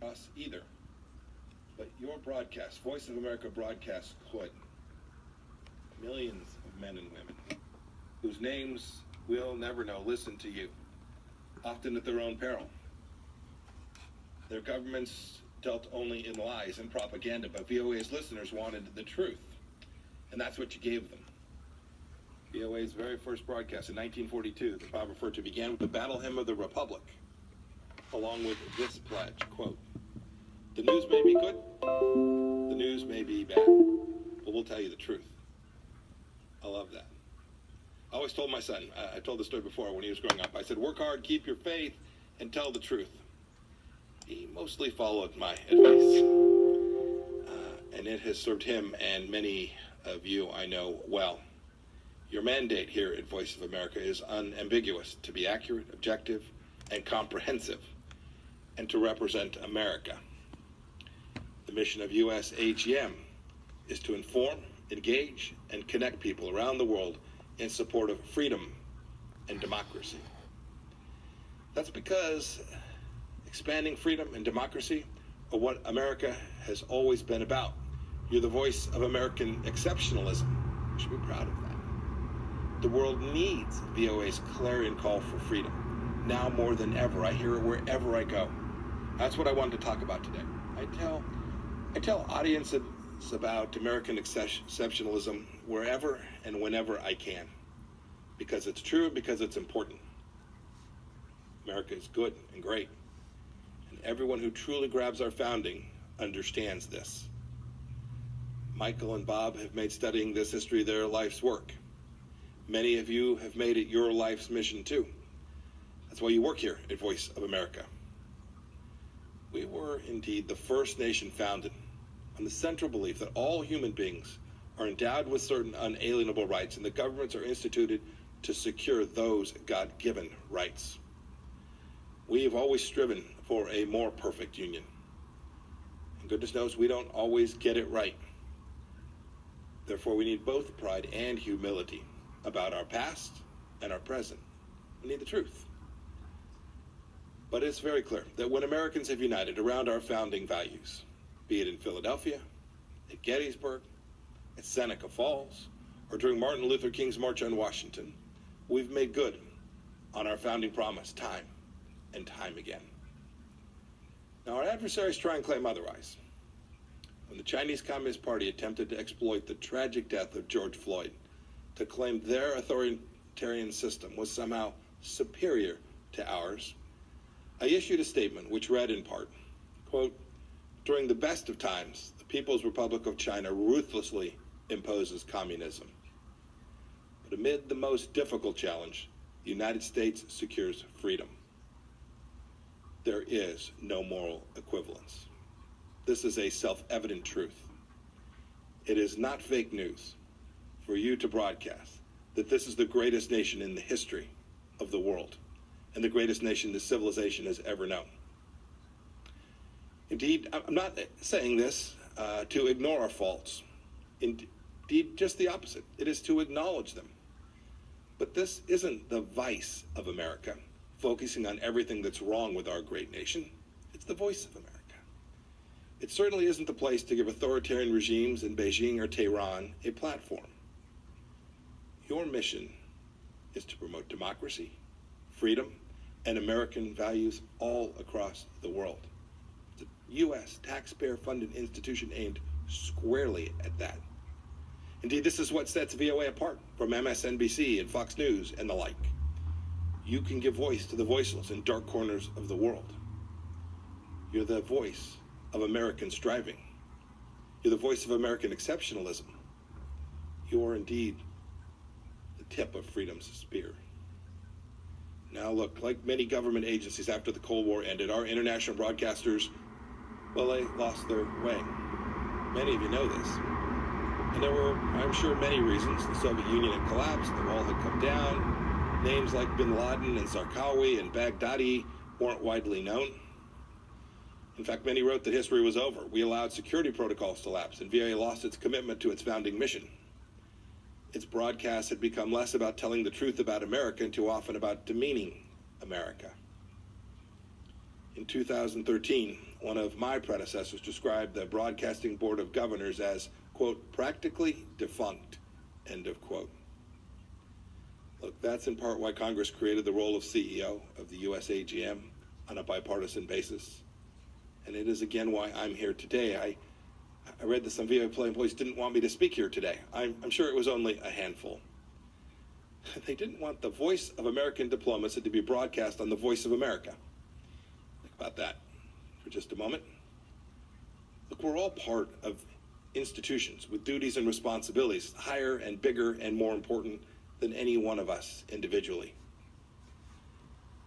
us either. But your broadcast, Voice of America broadcast, could. Millions of men and women whose names we'll never know listen to you, often at their own peril. Their governments dealt only in lies and propaganda, but VOA's listeners wanted the truth, and that's what you gave them. VOA's very first broadcast in 1942, that Bob referred to, began with the Battle Hymn of the Republic, along with this pledge, quote, "The news may be good, the news may be bad, but we'll tell you the truth." I love that. I always told my son, I told the story before when he was growing up, I said, work hard, keep your faith, and tell the truth. He mostly followed my advice, and it has served him and many of you I know well. Your mandate here at Voice of America is unambiguous: to be accurate, objective, and comprehensive, and to represent America. The mission of USAGM is to inform, engage, and connect people around the world in support of freedom and democracy. That's because expanding freedom and democracy are what America has always been about. You're the voice of American exceptionalism. You should be proud of that. The world needs VOA's clarion call for freedom. Now more than ever, I hear it wherever I go. That's what I wanted to talk about today. I tell audiences about American exceptionalism wherever and whenever I can, because it's true, because it's important. America is good and great, and everyone who truly grabs our founding understands this. Michael and Bob have made studying this history their life's work. Many of you have made it your life's mission too. That's why you work here at Voice of America. We were indeed the first nation founded on the central belief that all human beings are endowed with certain unalienable rights, and the governments are instituted to secure those God-given rights. We have always striven for a more perfect union. And goodness knows we don't always get it right. Therefore, we need both pride and humility about our past and our present. We need the truth. But it's very clear that when Americans have united around our founding values, be it in Philadelphia, at Gettysburg, at Seneca Falls, or during Martin Luther King's March on Washington, we've made good on our founding promise time and time again. Now, our adversaries try and claim otherwise. When the Chinese Communist Party attempted to exploit the tragic death of George Floyd to claim their authoritarian system was somehow superior to ours, I issued a statement which read in part, quote, "During the best of times, the People's Republic of China ruthlessly imposes communism. But amid the most difficult challenge, the United States secures freedom. There is no moral equivalence. This is a self-evident truth. It is not fake news for you to broadcast that this is the greatest nation in the history of the world and the greatest nation this civilization has ever known. Indeed, I'm not saying this to ignore our faults. Indeed, just the opposite. It is to acknowledge them. But this isn't the vice of America, focusing on everything that's wrong with our great nation. It's the voice of America. It certainly isn't the place to give authoritarian regimes in Beijing or Tehran a platform. Your mission is to promote democracy, freedom, and American values all across the world. It's a U.S. taxpayer-funded institution aimed squarely at that. Indeed, this is what sets VOA apart from MSNBC and Fox News and the like. You can give voice to the voiceless in dark corners of the world. You're the voice of American striving. You're the voice of American exceptionalism. You're indeed the tip of freedom's spear. Now look, like many government agencies after the Cold War ended, our international broadcasters, well, they lost their way. Many of you know this. And there were, I'm sure, many reasons. The Soviet Union had collapsed, the wall had come down, names like Bin Laden and Zarqawi and Baghdadi weren't widely known. In fact, many wrote that history was over. We allowed security protocols to lapse, and VOA lost its commitment to its founding mission. Its broadcasts had become less about telling the truth about America and too often about demeaning America. In 2013, one of my predecessors described the Broadcasting Board of Governors as, quote, practically defunct, end of quote. Look, that's in part why Congress created the role of CEO of the USAGM on a bipartisan basis. And it is again why I'm here today. I read that some VOA employees didn't want me to speak here today. I'm sure it was only a handful. They didn't want the voice of American diplomacy to be broadcast on the Voice of America. Think about that for just a moment. Look, we're all part of institutions with duties and responsibilities higher and bigger and more important than any one of us individually.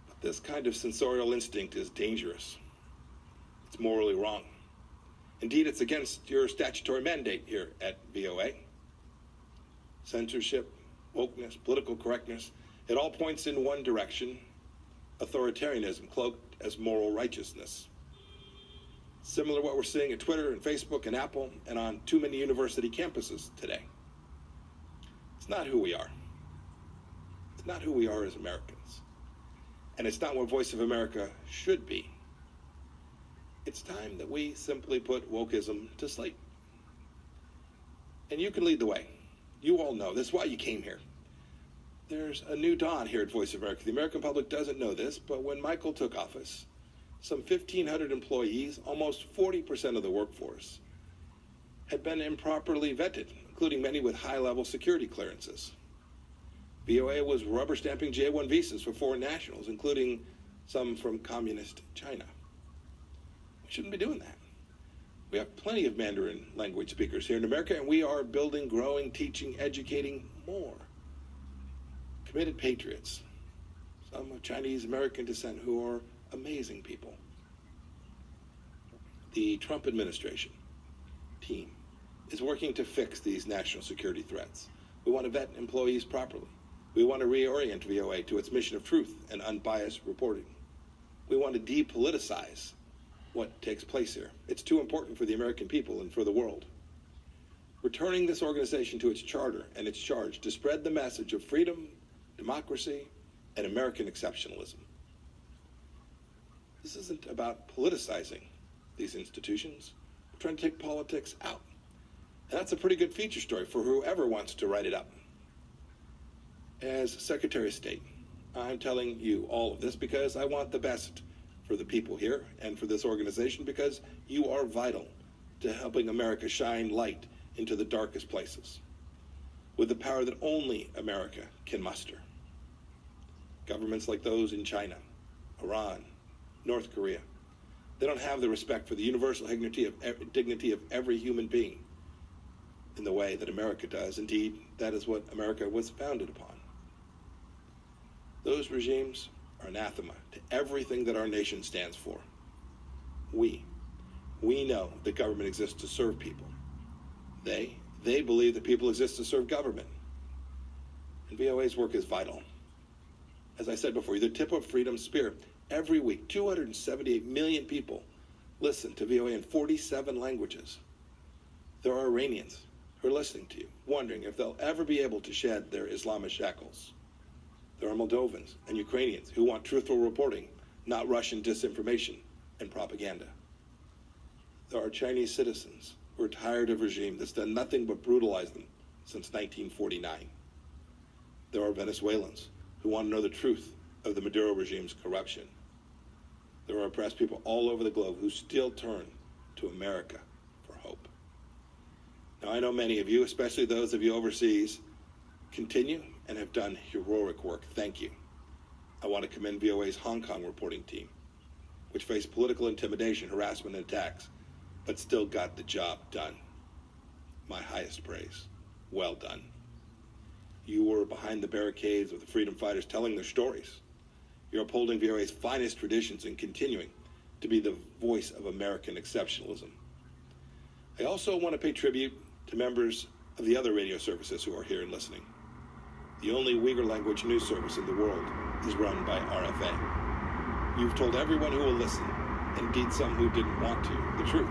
But this kind of censorial instinct is dangerous. It's morally wrong. Indeed, it's against your statutory mandate here at VOA. Censorship, wokeness, political correctness, it all points in one direction: authoritarianism cloaked as moral righteousness. Similar to what we're seeing at Twitter and Facebook and Apple and on too many university campuses today. It's not who we are. It's not who we are as Americans. And it's not what Voice of America should be. It's time that we simply put wokeism to sleep. And you can lead the way. You all know. This is why you came here. There's a new dawn here at Voice of America. The American public doesn't know this, but when Michael took office, some 1,500 employees, almost 40% of the workforce, had been improperly vetted, including many with high-level security clearances. VOA was rubber stamping J-1 visas for foreign nationals, including some from communist China. We shouldn't be doing that. We have plenty of Mandarin language speakers here in America, and we are building, growing, teaching, educating more committed patriots, some of Chinese American descent who are amazing people. The Trump administration team is working to fix these national security threats. We want to vet employees properly. We want to reorient VOA to its mission of truth and unbiased reporting. We want to depoliticize what takes place here. It's too important for the American people and for the world. Returning this organization to its charter and its charge to spread the message of freedom, democracy, and American exceptionalism. This isn't about politicizing these institutions. We're trying to take politics out. And that's a pretty good feature story for whoever wants to write it up. As Secretary of State, I'm telling you all of this because I want the best for the people here and for this organization, because you are vital to helping America shine light into the darkest places with the power that only America can muster. Governments like those in China, Iran, North Korea, they don't have the respect for the universal dignity of every human being in the way that America does. Indeed, that is what America was founded upon. Those regimes are anathema to everything that our nation stands for. We know that government exists to serve people. They believe that people exist to serve government. And VOA's work is vital. As I said before, you're the tip of freedom's spear. Every week, 278 million people listen to VOA in 47 languages. There are Iranians who are listening to you, wondering if they'll ever be able to shed their Islamic shackles. There are Moldovans and Ukrainians who want truthful reporting, not Russian disinformation and propaganda. There are Chinese citizens who are tired of a regime that's done nothing but brutalize them since 1949. There are Venezuelans who want to know the truth of the Maduro regime's corruption. There are oppressed people all over the globe who still turn to America for hope. Now, I know many of you, especially those of you overseas, continue and have done heroic work. Thank you. I want to commend VOA's Hong Kong reporting team, which faced political intimidation, harassment, and attacks, but still got the job done. My highest praise. Well done. You were behind the barricades with the freedom fighters telling their stories. You're upholding VOA's finest traditions and continuing to be the voice of American exceptionalism. I also want to pay tribute to members of the other radio services who are here and listening. The only Uyghur language news service in the world is run by RFA. You've told everyone who will listen, and indeed some who didn't want to, the truth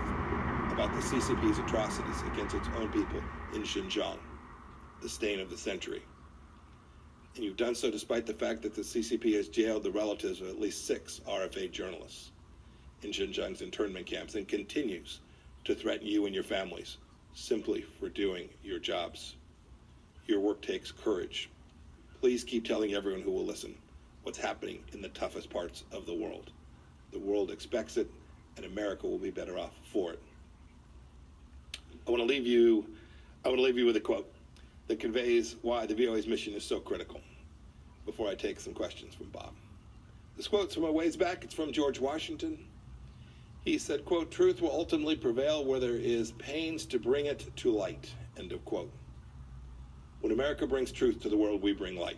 about the CCP's atrocities against its own people in Xinjiang, the stain of the century. And you've done so despite the fact that the CCP has jailed the relatives of at least 6 RFA journalists. in Xinjiang's internment camps and continues to threaten you and your families simply for doing your jobs. Your work takes courage. Please keep telling everyone who will listen what's happening in the toughest parts of the world. The world expects it, and America will be better off for it. I want to leave you with a quote that conveys why the VOA's mission is so critical before I take some questions from Bob. This quote's from a ways back. It's from George Washington. He said, quote, "Truth will ultimately prevail where there is pains to bring it to light," end of quote. When America brings truth to the world, we bring light.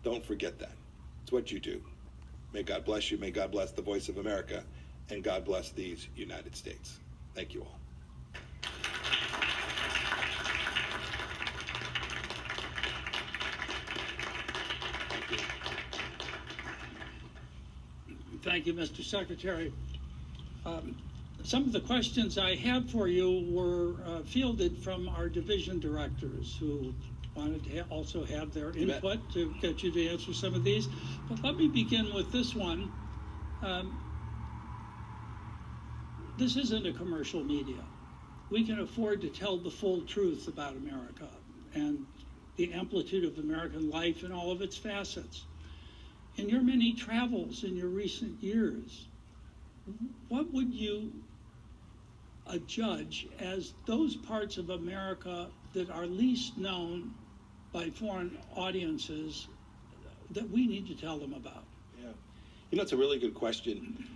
Don't forget that. It's what you do. May God bless you. May God bless the voice of America. And God bless these United States. Thank you all. Thank you, Mr. Secretary. Some of the questions I have for you were fielded from our division directors who wanted to also have their input to get you to answer some of these. But let me begin with this one. This isn't a commercial media. We can afford to tell the full truth about America and the amplitude of American life in all of its facets. In your many travels in your recent years, what would you judge as those parts of America that are least known by foreign audiences that we need to tell them about? Yeah, you know, it's a really good question.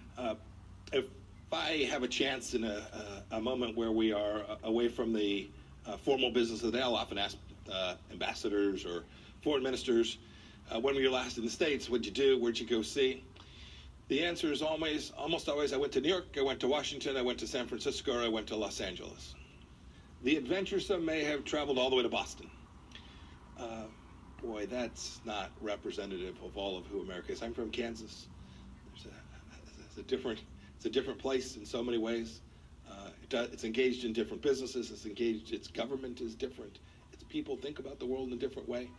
If I have a chance in a moment where we are away from the formal business of the day, I'll often ask ambassadors or foreign ministers, when were you last in the States? What'd you do? Where'd you go see? The answer is almost always, I went to New York, I went to Washington, I went to San Francisco, or I went to Los Angeles. The adventuresome may have traveled all the way to Boston. Boy, that's not representative of all of who America is. I'm from Kansas. It's a different place in so many ways. It's engaged in different businesses. Its government is different. Its people think about the world in a different way.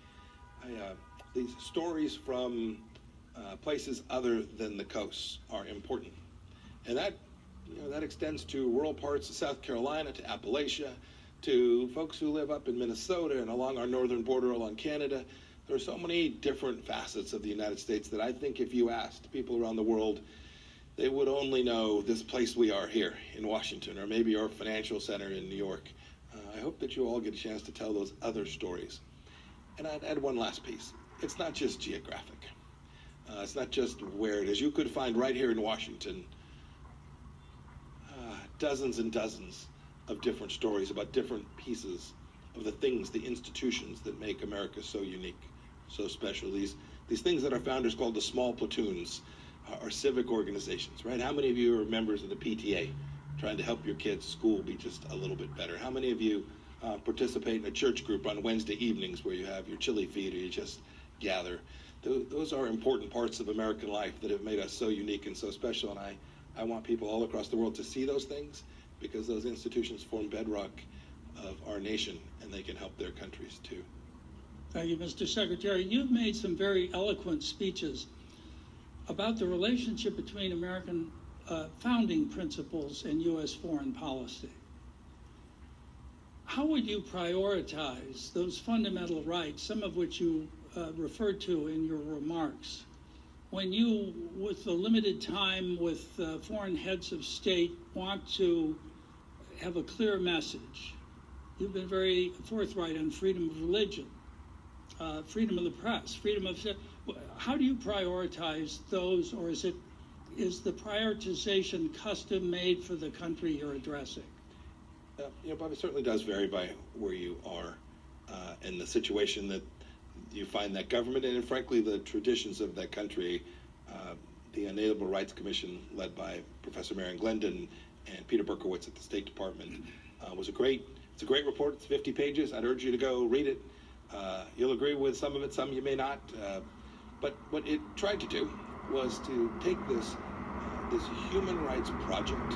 These stories from places other than the coasts are important, and that extends to rural parts of South Carolina, to Appalachia, to folks who live up in Minnesota and along our northern border along Canada. There are so many different facets of the United States that I think if you asked people around the world, they would only know this place we are here in Washington, or maybe our financial center in New York. I hope that you all get a chance to tell those other stories. And I'd add one last piece. It's not just geographic. It's not just where it is. You could find right here in Washington dozens and dozens of different stories about different pieces of the things, the institutions that make America so unique, so special. These things that our founders called the small platoons, our civic organizations, right? How many of you are members of the PTA, trying to help your kids' school be just a little bit better? How many of you participate in a church group on Wednesday evenings where you have your chili feed or you just gather? Those are important parts of American life that have made us so unique and so special, and I want people all across the world to see those things, because those institutions form bedrock of our nation, and they can help their countries too. Thank you, Mr. Secretary. You've made some very eloquent speeches about the relationship between American founding principles and U.S. foreign policy. How would you prioritize those fundamental rights, some of which you referred to in your remarks, when you, with the limited time with foreign heads of state, want to have a clear message? You've been very forthright on freedom of religion, freedom of the press, freedom of... How do you prioritize those, or is the prioritization custom made for the country you're addressing? Bob, it certainly does vary by where you are and the situation that you find that government, and frankly the traditions of that country. The Unalienable Rights Commission, led by Professor Marion Glendon and Peter Berkowitz at the State Department, it's a great report. It's 50 pages. I'd urge you to go read it. You'll agree with some of it, some you may not. But what it tried to do was to take this human rights project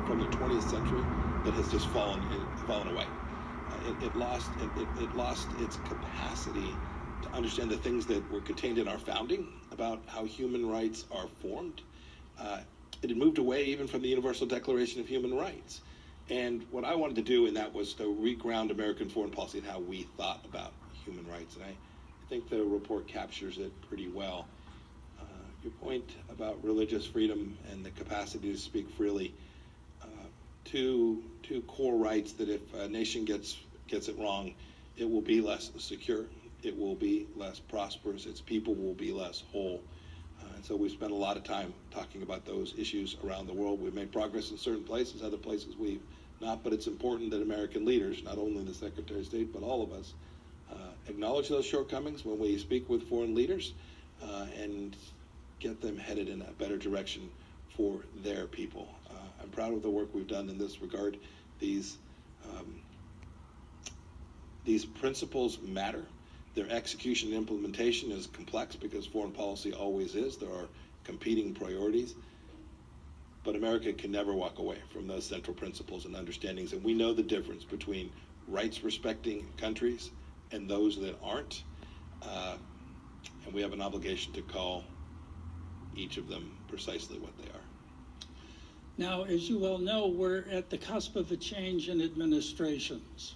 from the 20th century that has just fallen away. It lost its capacity to understand the things that were contained in our founding about how human rights are formed. it had moved away even from the Universal Declaration of Human Rights. And what I wanted to do in that was to reground American foreign policy and how we thought about human rights. And I think the report captures it pretty well. Your point about religious freedom and the capacity to speak freely, two core rights that if a nation gets it wrong, it will be less secure, it will be less prosperous, its people will be less whole. And so we've spent a lot of time talking about those issues around the world. We've made progress in certain places, other places we've not, but it's important that American leaders, not only the Secretary of State, but all of us, acknowledge those shortcomings when we speak with foreign leaders and get them headed in a better direction for their people. I'm proud of the work we've done in this regard. These principles matter. Their execution and implementation is complex because foreign policy always is. There are competing priorities. But America can never walk away from those central principles and understandings. And we know the difference between rights-respecting countries and those that aren't. And we have an obligation to call each of them precisely what they are. Now, as you well know, we're at the cusp of a change in administrations.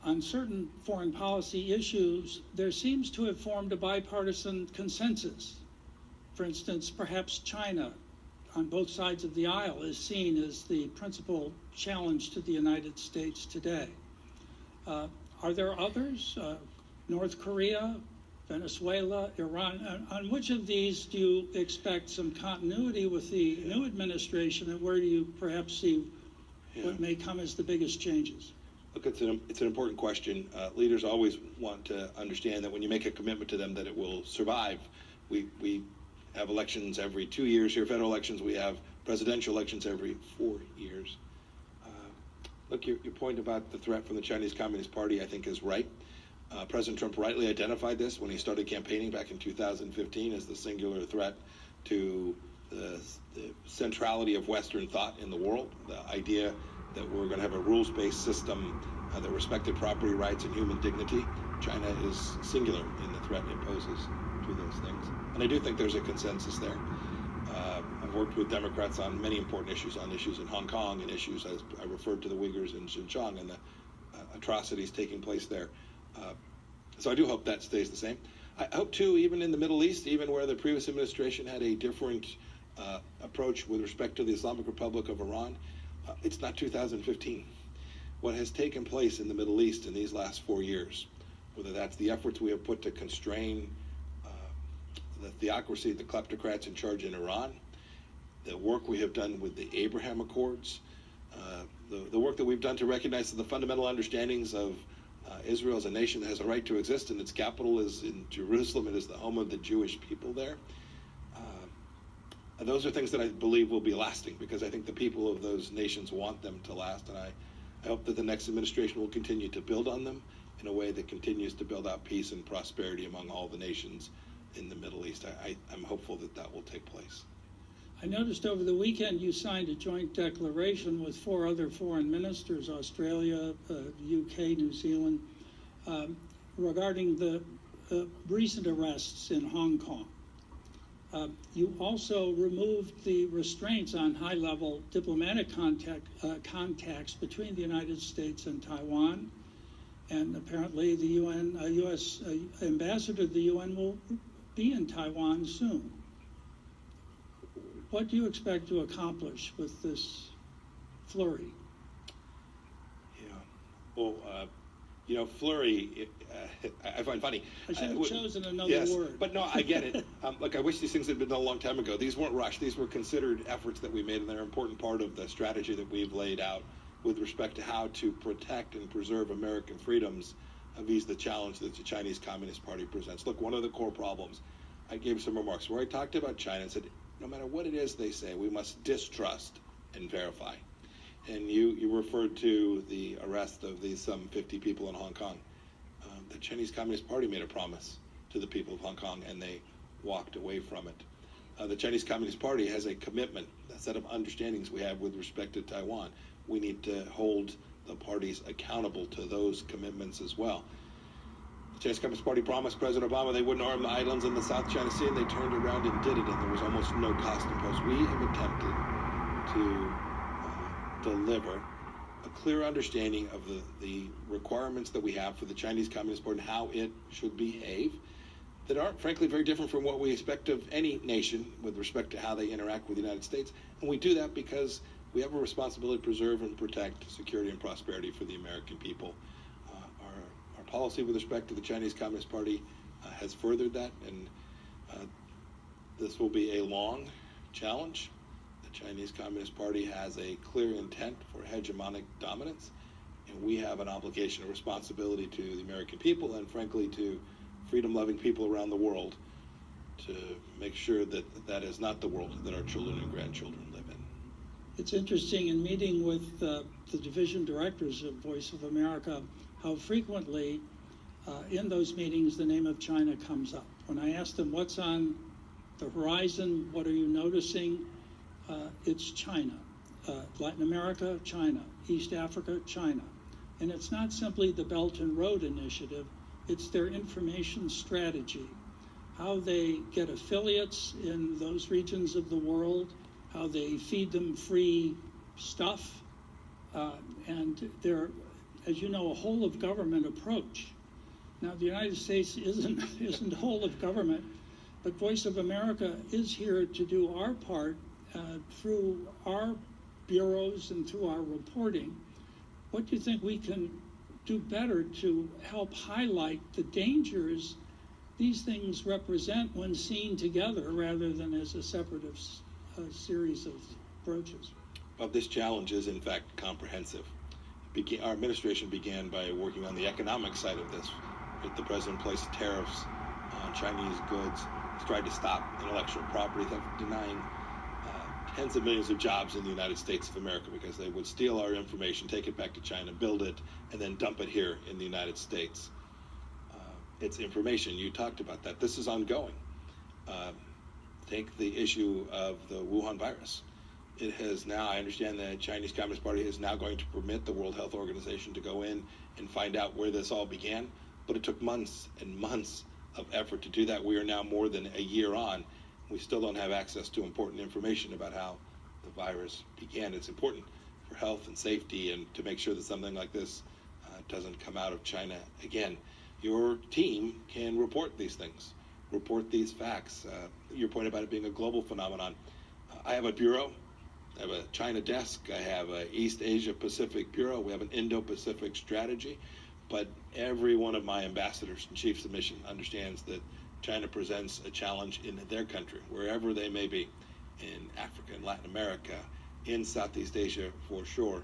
On certain foreign policy issues, there seems to have formed a bipartisan consensus. For instance, perhaps China, on both sides of the aisle, is seen as the principal challenge to the United States today. Are there others? North Korea, Venezuela, Iran? On which of these do you expect some continuity with the new administration, and where do you perhaps see what may come as the biggest changes? Look, it's an important question. Leaders always want to understand that when you make a commitment to them that it will survive. We have elections every 2 years here, federal elections. We have presidential elections every 4 years. Look, your point about the threat from the Chinese Communist Party, I think, is right. President Trump rightly identified this when he started campaigning back in 2015 as the singular threat to the centrality of Western thought in the world, the idea that we're going to have a rules-based system that respected property rights and human dignity. China is singular in the threat it poses to those things. And I do think there's a consensus there. I've worked with Democrats on many important issues in Hong Kong and issues, as I referred to the Uyghurs in Xinjiang and the atrocities taking place there. So I do hope that stays the same. I hope, too, even in the Middle East, even where the previous administration had a different approach with respect to the Islamic Republic of Iran, it's not 2015. What has taken place in the Middle East in these last 4 years, whether that's the efforts we have put to constrain the theocracy, the kleptocrats in charge in Iran, the work we have done with the Abraham Accords, the work that we've done to recognize the fundamental understandings of Israel as a nation that has a right to exist, and its capital is in Jerusalem. It is the home of the Jewish people there. And those are things that I believe will be lasting, because I think the people of those nations want them to last, and I hope that the next administration will continue to build on them in a way that continues to build out peace and prosperity among all the nations in the Middle East. I'm hopeful that that will take place. I noticed over the weekend you signed a joint declaration with 4 other foreign ministers, Australia, UK, New Zealand, regarding the recent arrests in Hong Kong. You also removed the restraints on high-level diplomatic contacts between the United States and Taiwan, and apparently the U.S. ambassador to the UN will be in Taiwan soon. What do you expect to accomplish with this flurry? Yeah, well, flurry, I find funny. I should have chosen another word. But no, I get it. Look, I wish these things had been done a long time ago. These weren't rushed. These were considered efforts that we made, and they're an important part of the strategy that we've laid out with respect to how to protect and preserve American freedoms vis the challenge that the Chinese Communist Party presents. Look, one of the core problems, I gave some remarks where I talked about China and said, no matter what it is they say, we must distrust and verify. And you referred to the arrest of these some 50 people in Hong Kong. The Chinese Communist Party made a promise to the people of Hong Kong, and they walked away from it. The Chinese Communist Party has a commitment, a set of understandings we have with respect to Taiwan. We need to hold the parties accountable to those commitments as well. The Chinese Communist Party promised President Obama they wouldn't arm the islands in the South China Sea, and they turned around and did it, and there was almost no cost imposed. We have attempted to deliver a clear understanding of the requirements that we have for the Chinese Communist Party and how it should behave, that aren't, frankly, very different from what we expect of any nation with respect to how they interact with the United States. And we do that because we have a responsibility to preserve and protect security and prosperity for the American people. Our policy with respect to the Chinese Communist Party has furthered that, and this will be a long challenge. The Chinese Communist Party has a clear intent for hegemonic dominance, and we have an obligation, a responsibility to the American people and, frankly, to freedom-loving people around the world to make sure that that is not the world that our children and grandchildren live in. It's interesting in meeting with the division directors of Voice of America, how frequently in those meetings the name of China comes up. When I ask them what's on the horizon, what are you noticing, it's China. Latin America, China. East Africa, China. And it's not simply the Belt and Road Initiative, it's their information strategy, how they get affiliates in those regions of the world, how they feed them free stuff, and they're, as you know, a whole of government approach. Now, the United States isn't whole of government, but Voice of America is here to do our part through our bureaus and through our reporting. What do you think we can do better to help highlight the dangers these things represent when seen together rather than as a separate series of approaches? Well, this challenge is, in fact, comprehensive. Our administration began by working on the economic side of this. The president placed tariffs on Chinese goods, tried to stop intellectual property theft, denying tens of millions of jobs in the United States of America because they would steal our information, take it back to China, build it, and then dump it here in the United States. It's information. You talked about that. This is ongoing. Take the issue of the Wuhan virus. It has now, I understand the Chinese Communist Party is now going to permit the World Health Organization to go in and find out where this all began, but it took months and months of effort to do that. We are now more than a year on. We still don't have access to important information about how the virus began. It's important for health and safety and to make sure that something like this doesn't come out of China again. Your team can report these things, report these facts. Your point about it being a global phenomenon. I have a bureau. I have a China desk. I have a East Asia Pacific bureau. We have an Indo-Pacific strategy. But every one of my ambassadors and chiefs of mission understands that China presents a challenge in their country, wherever they may be, in Africa, in Latin America, in Southeast Asia for sure.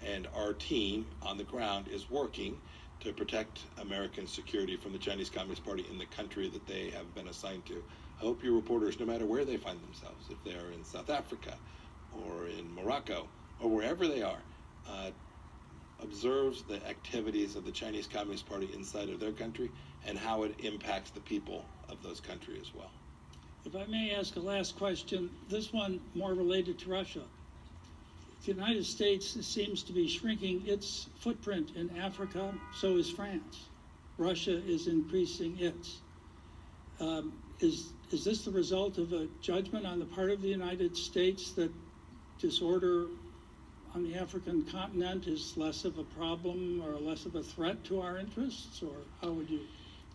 And our team on the ground is working to protect American security from the Chinese Communist Party in the country that they have been assigned to. I hope your reporters, no matter where they find themselves, if they are in South Africa or in Morocco or wherever they are, observes the activities of the Chinese Communist Party inside of their country and how it impacts the people of those countries as well. If I may ask a last question, this one more related to Russia. The United States seems to be shrinking its footprint in Africa, so is France. Russia is increasing its. Is this the result of a judgment on the part of the United States that disorder on the African continent is less of a problem or less of a threat to our interests, or how would you?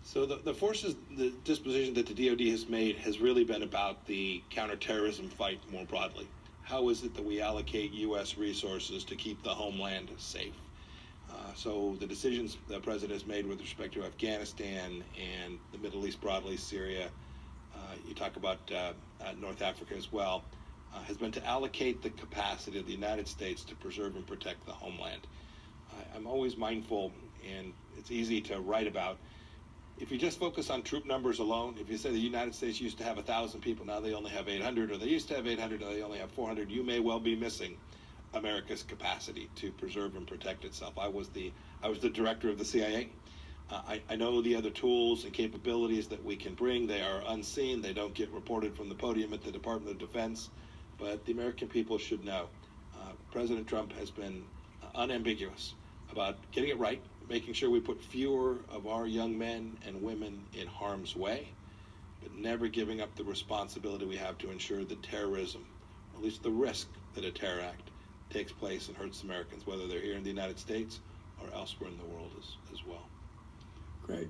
So the forces, the disposition that the DoD has made has really been about the counterterrorism fight more broadly. How is it that we allocate U.S. resources to keep the homeland safe? So the decisions the president has made with respect to Afghanistan and the Middle East broadly, Syria, you talk about North Africa as well, has been to allocate the capacity of the United States to preserve and protect the homeland. I'm always mindful, and it's easy to write about, if you just focus on troop numbers alone, if you say the United States used to have 1,000 people, now they only have 800, or they used to have 800, now they only have 400, you may well be missing America's capacity to preserve and protect itself. I was the director of the CIA. I know the other tools and capabilities that we can bring. They are unseen. They don't get reported from the podium at the Department of Defense. But the American people should know. President Trump has been unambiguous about getting it right making sure we put fewer of our young men and women in harm's way, but never giving up the responsibility we have to ensure that terrorism, or at least the risk that a terror act takes place and hurts Americans, whether they're here in the United States or elsewhere in the world as well. Great.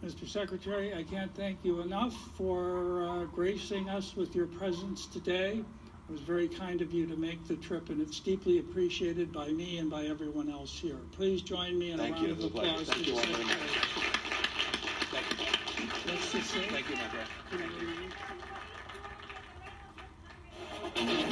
Mr. Secretary, I can't thank you enough for gracing us with your presence today. It was very kind of you to make the trip, and it's deeply appreciated by me and by everyone else here. Please join me in a round of applause. Thank you all very much. Thank you. Let's just say. Thank you, my friend.